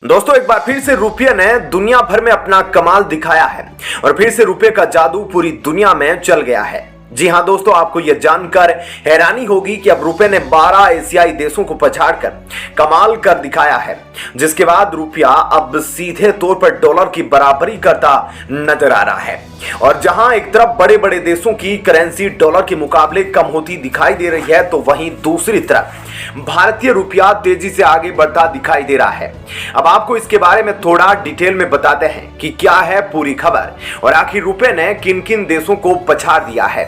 दोस्तों एक बार फिर से रुपये ने दुनिया भर में अपना कमाल दिखाया है और फिर से रुपये का जादू पूरी दुनिया में चल गया है। जी हां दोस्तों, आपको यह जानकर हैरानी होगी कि अब रुपये ने 12 एशियाई देशों को पछाड़कर कमाल कर दिखाया है, जिसके बाद रुपया अब सीधे तौर पर डॉलर की बराबरी करता नजर आ रहा है। और जहां एक तरफ बड़े बड़े देशों की करेंसी डॉलर के मुकाबले कम होती दिखाई दे रही है, तो वहीं दूसरी तरफ भारतीय रुपया तेजी से आगे बढ़ता दिखाई दे रहा है। अब आपको इसके बारे में थोड़ा डिटेल में बताते हैं कि क्या है पूरी खबर और आखिर रुपये ने किन किन देशों को पछाड़ दिया है।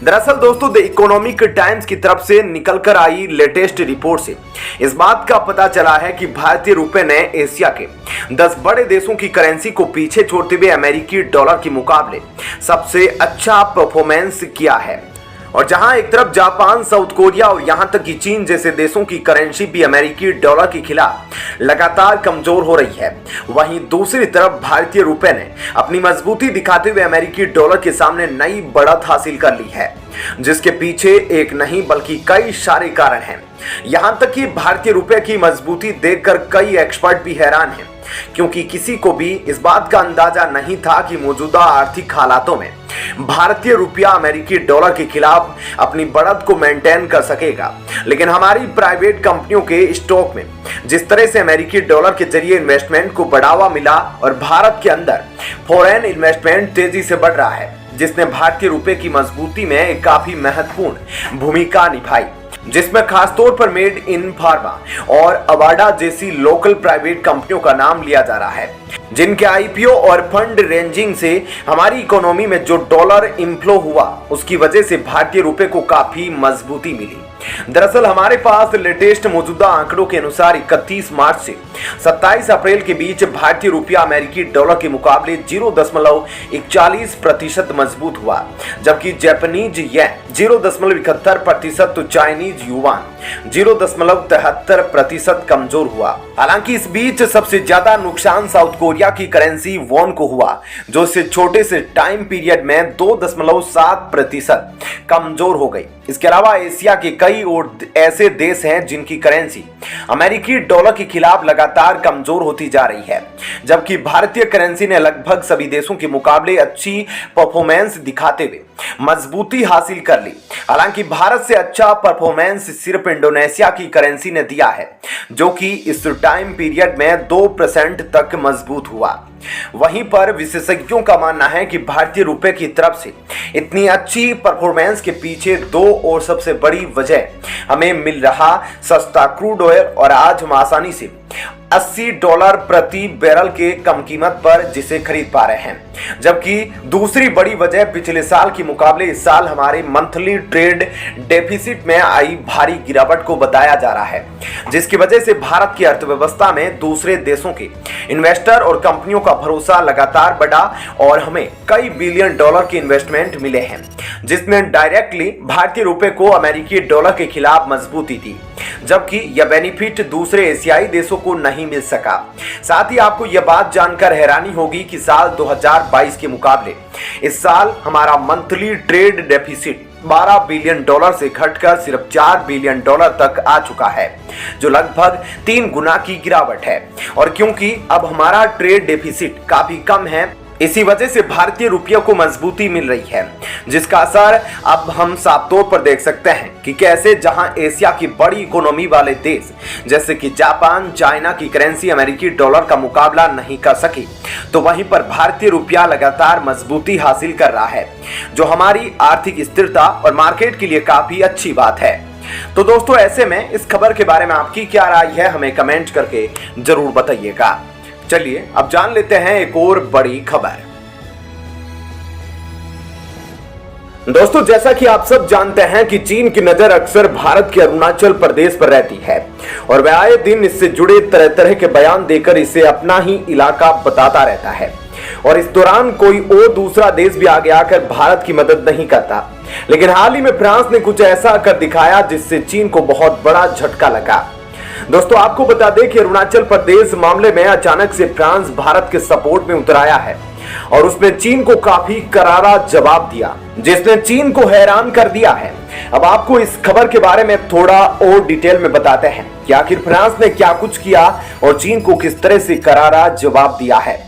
दरअसल दोस्तों, द इकोनॉमिक टाइम्स की तरफ से निकलकर आई लेटेस्ट रिपोर्ट से इस बात का पता चला है कि भारतीय रुपये ने एशिया के 10 बड़े देशों की करेंसी को पीछे छोड़ते हुए अमेरिकी डॉलर के मुकाबले सबसे अच्छा परफॉर्मेंस किया है। और जहां एक तरफ जापान, साउथ कोरिया और यहां तक कि चीन जैसे देशों की करेंसी भी अमेरिकी डॉलर के खिलाफ लगातार कमजोर हो रही है, वहीं दूसरी तरफ भारतीय रुपये ने अपनी मजबूती दिखाते हुए अमेरिकी डॉलर के सामने नई बढ़त हासिल कर ली है, जिसके पीछे एक नहीं बल्कि कई सारे कारण हैं। यहां तक कि भारतीय रुपये की मजबूती देखकर कई एक्सपर्ट भी हैरान हैं, क्योंकि किसी को भी इस बात का अंदाजा नहीं था कि मौजूदा आर्थिक हालातों में भारतीय रुपया अमेरिकी डॉलर के खिलाफ अपनी बढ़त को मेंटेन कर सकेगा। लेकिन हमारी प्राइवेट कंपनियों के स्टॉक में जिस तरह से अमेरिकी डॉलर के जरिए इन्वेस्टमेंट को बढ़ावा मिला और भारत के अंदर फॉरेन इन्वेस्टमेंट तेजी से बढ़ रहा है, जिसने भारतीय रुपये की मजबूती में एक काफी महत्वपूर्ण भूमिका निभाई, जिसमें खासतौर पर मेड इन फार्मा और अवाडा जैसी लोकल प्राइवेट कंपनियों का नाम लिया जा रहा है, जिनके आईपीओ और फंड रेंजिंग से हमारी इकोनॉमी में जो डॉलर इनफ्लो हुआ, उसकी वजह से भारतीय रुपये को काफी मजबूती मिली। दरअसल हमारे पास लेटेस्ट मौजूदा आंकड़ों के अनुसार 31 मार्च से 27 अप्रैल के बीच भारतीय रुपया अमेरिकी डॉलर के मुकाबले 0.41% मजबूत हुआ, जबकि जापानीज येन 0.71%, तो चाइनीज युआन 0.73% कमजोर हुआ। हालांकि इस बीच सबसे ज्यादा नुकसान साउथ कोरिया की करेंसी वॉन को हुआ, जो इससे छोटे से टाइम पीरियड में 2.7% कमजोर हो गई। इसके अलावा एशिया के कई और ऐसे देश हैं जिनकी करेंसी अमेरिकी डॉलर के खिलाफ लगातार कमजोर होती जा रही है, जबकि भारतीय करेंसी ने लगभग सभी देशों के मुकाबले अच्छी परफॉर्मेंस दिखाते हुए मजबूती हासिल कर ली। हालांकि भारत से अच्छा परफॉर्मेंस सिर्फ इंडोनेशिया की करेंसी ने दिया है, जो कि इस टाइम पीरियड में 2% तक मजबूत हुआ। वहीं पर विशेषज्ञों का मानना है कि भारतीय रुपये की तरफ से इतनी अच्छी परफॉर्मेंस के पीछे दो और सबसे बड़ी वजह हमें मिल रहा सस्ता क्रूड ऑयल, और आज हम आसानी से $80 प्रति बैरल के कम कीमत पर जिसे खरीद पा रहे हैं, जबकि दूसरी बड़ी वजह पिछले साल के मुकाबले इस साल हमारे मंथली ट्रेड डेफिसिट में आई भारी गिरावट को बताया जा रहा है, जिसकी वजह से भारत की अर्थव्यवस्था में दूसरे देशों के इन्वेस्टर और कंपनियों का भरोसा लगातार बढ़ा और हमें कई बिलियन डॉलर के इन्वेस्टमेंट मिले हैं, जिसने डायरेक्टली भारतीय रुपये को अमेरिकी डॉलर के खिलाफ मजबूती दी, जबकि यह बेनिफिट दूसरे एशियाई देशों को नहीं मिल सका। साथ ही आपको यह बात जानकर हैरानी होगी कि साल 2022 के मुकाबले इस साल हमारा monthly trade deficit 12 billion dollar से घटकर सिर्फ 4 बिलियन डॉलर तक आ चुका है, जो लगभग 3 गुना की गिरावट है। और क्योंकि अब हमारा ट्रेड डेफिसिट काफी कम है, इसी वजह से भारतीय रुपये को मजबूती मिल रही है, जिसका असर अब हम साफ तौर पर देख सकते हैं कि कैसे जहां एशिया की बड़ी इकोनॉमी वाले देश जैसे कि जापान, चाइना की करेंसी अमेरिकी डॉलर का मुकाबला नहीं कर सकी, तो वहीं पर भारतीय रुपया लगातार मजबूती हासिल कर रहा है, जो हमारी आर्थिक स्थिरता और मार्केट के लिए काफी अच्छी बात है। तो दोस्तों, ऐसे में इस खबर के बारे में आपकी क्या राय है, हमें कमेंट करके जरूर बताइएगा। चलिए अब जान लेते हैं एक और बड़ी खबर। दोस्तों, जैसा कि आप सब जानते हैं कि चीन की नजर अक्सर भारत के अरुणाचल प्रदेश पर रहती है और वह आए दिन इससे जुड़े तरह तरह के बयान देकर इसे अपना ही इलाका बताता रहता है, और इस दौरान कोई और दूसरा देश भी आगे आकर भारत की मदद नहीं करता। लेकिन हाल ही में फ्रांस ने कुछ ऐसा कर दिखाया जिससे चीन को बहुत बड़ा झटका लगा। दोस्तों, आपको बता दें कि अरुणाचल प्रदेश मामले में अचानक से फ्रांस भारत के सपोर्ट में उतर आया है और उसने चीन को काफी करारा जवाब दिया, जिसने चीन को हैरान कर दिया है। अब आपको इस खबर के बारे में थोड़ा और डिटेल में बताते हैं कि आखिर फ्रांस ने क्या कुछ किया और चीन को किस तरह से करारा जवाब दिया है।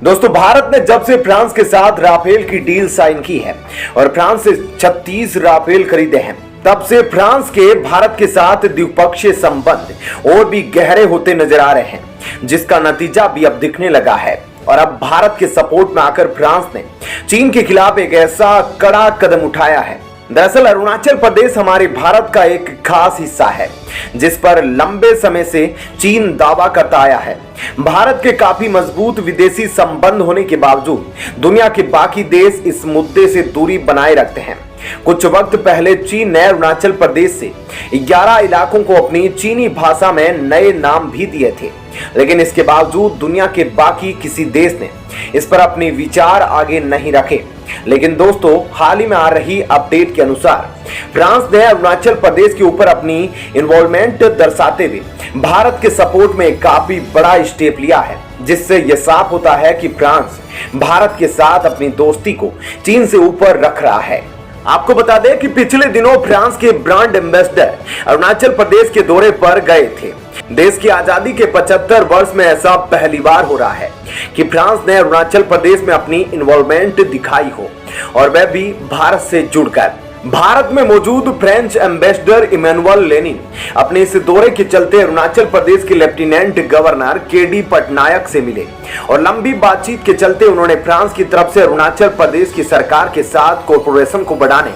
दोस्तों, भारत ने जब से फ्रांस के साथ राफेल की डील साइन की है और फ्रांस से 36 राफेल खरीदे हैं, तब से फ्रांस के भारत के साथ द्विपक्षीय संबंध और भी गहरे होते नजर आ रहे हैं, जिसका नतीजा भी अब दिखने लगा है। और अब भारत के सपोर्ट में आकर फ्रांस ने चीन के खिलाफ एक ऐसा कड़ा कदम उठाया है। दरअसल अरुणाचल प्रदेश हमारे भारत का एक खास हिस्सा है, जिस पर लंबे समय से चीन दावा करता आया है। भारत के काफी मजबूत विदेशी संबंध होने के बावजूद दुनिया के बाकी देश इस मुद्दे से दूरी बनाए रखते हैं। कुछ वक्त पहले चीन ने अरुणाचल प्रदेश से 11 इलाकों को अपनी चीनी भाषा में नए नाम भी दिए थे, लेकिन इसके बावजूद दुनिया के बाकी किसी देश ने इस पर अपने विचार आगे नहीं रखे। लेकिन दोस्तों, हाल ही में आ रही अपडेट के अनुसार फ्रांस ने अरुणाचल प्रदेश के ऊपर अपनी इन्वॉल्वमेंट दर्शाते हुए भारत के सपोर्ट में काफी बड़ा स्टेप लिया है, जिससे यह साफ होता है कि फ्रांस भारत के साथ अपनी दोस्ती को चीन से ऊपर रख रहा है। आपको बता दें कि पिछले दिनों फ्रांस के ब्रांड एम्बेसडर अरुणाचल प्रदेश के दौरे पर गए थे। देश की आजादी के 75 वर्ष में ऐसा पहली बार हो रहा है कि फ्रांस ने अरुणाचल प्रदेश में अपनी इन्वॉल्वमेंट दिखाई हो, और वह भी भारत से जुड़कर। भारत में मौजूद फ्रेंच एम्बेसडर इमैनुअल लेनिन अपने इस दौरे के चलते अरुणाचल प्रदेश के लेफ्टिनेंट गवर्नर केडी पटनायक से मिले, और लंबी बातचीत के चलते उन्होंने फ्रांस की तरफ से अरुणाचल प्रदेश की सरकार के साथ कोऑपरेशन को बढ़ाने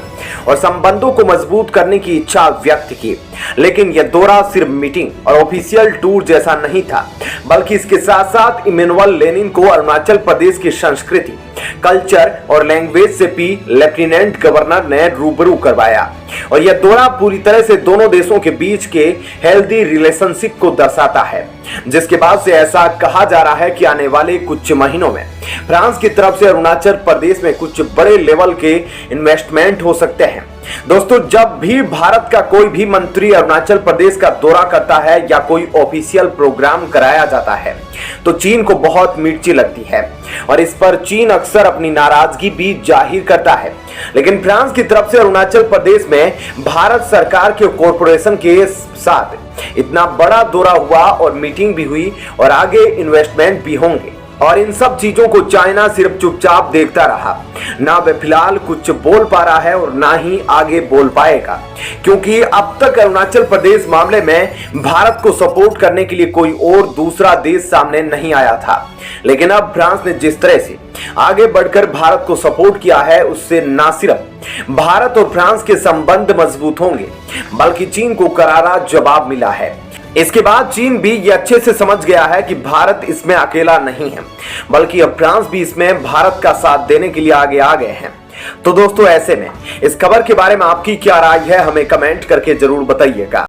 और संबंधों को मजबूत करने की इच्छा व्यक्त की। लेकिन यह दौरा सिर्फ मीटिंग और ऑफिशियल टूर जैसा नहीं था, बल्कि इसके साथ साथ इमैनुअल लेनिन को अरुणाचल प्रदेश की संस्कृति, कल्चर और लैंग्वेज से भी लेफ्टिनेंट गवर्नर ने रूबरू करवाया। और यह दौरा पूरी तरह से दोनों देशों के बीच के हेल्दी रिलेशनशिप को दर्शाता है, जिसके बाद से ऐसा कहा जा रहा है कि आने वाले कुछ महीनों में फ्रांस की तरफ से अरुणाचल प्रदेश में कुछ बड़े लेवल के इन्वेस्टमेंट हो सकते हैं। दोस्तों, जब भी भारत का कोई भी मंत्री अरुणाचल प्रदेश का दौरा करता है या कोई ऑफिशियल प्रोग्राम कराया जाता है, तो चीन को बहुत मिर्ची लगती है, और इस पर चीन अक्सर अपनी नाराजगी भी जाहिर करता है। लेकिन फ्रांस की तरफ से अरुणाचल प्रदेश में भारत सरकार के कॉरपोरेशन के साथ इतना बड़ा दौरा हुआ और मीटिंग भी हुई और आगे इन्वेस्टमेंट भी होंगे, और इन सब चीजों को चाइना सिर्फ चुपचाप देखता रहा। ना वह फिलहाल कुछ बोल पा रहा है और ना ही आगे बोल पाएगा, क्योंकि अब तक अरुणाचल प्रदेश मामले में भारत को सपोर्ट करने के लिए कोई और दूसरा देश सामने नहीं आया था। लेकिन अब फ्रांस ने जिस तरह से आगे बढ़कर भारत को सपोर्ट किया है, उससे ना सिर्फ भारत और फ्रांस के संबंध मजबूत होंगे, बल्कि चीन को करारा जवाब मिला है। इसके बाद चीन भी ये अच्छे से समझ गया है कि भारत इसमें अकेला नहीं है, बल्कि अब फ्रांस भी इसमें भारत का साथ देने के लिए आगे आ गए हैं। तो दोस्तों, ऐसे में इस खबर के बारे में आपकी क्या राय है, हमें कमेंट करके जरूर बताइएगा।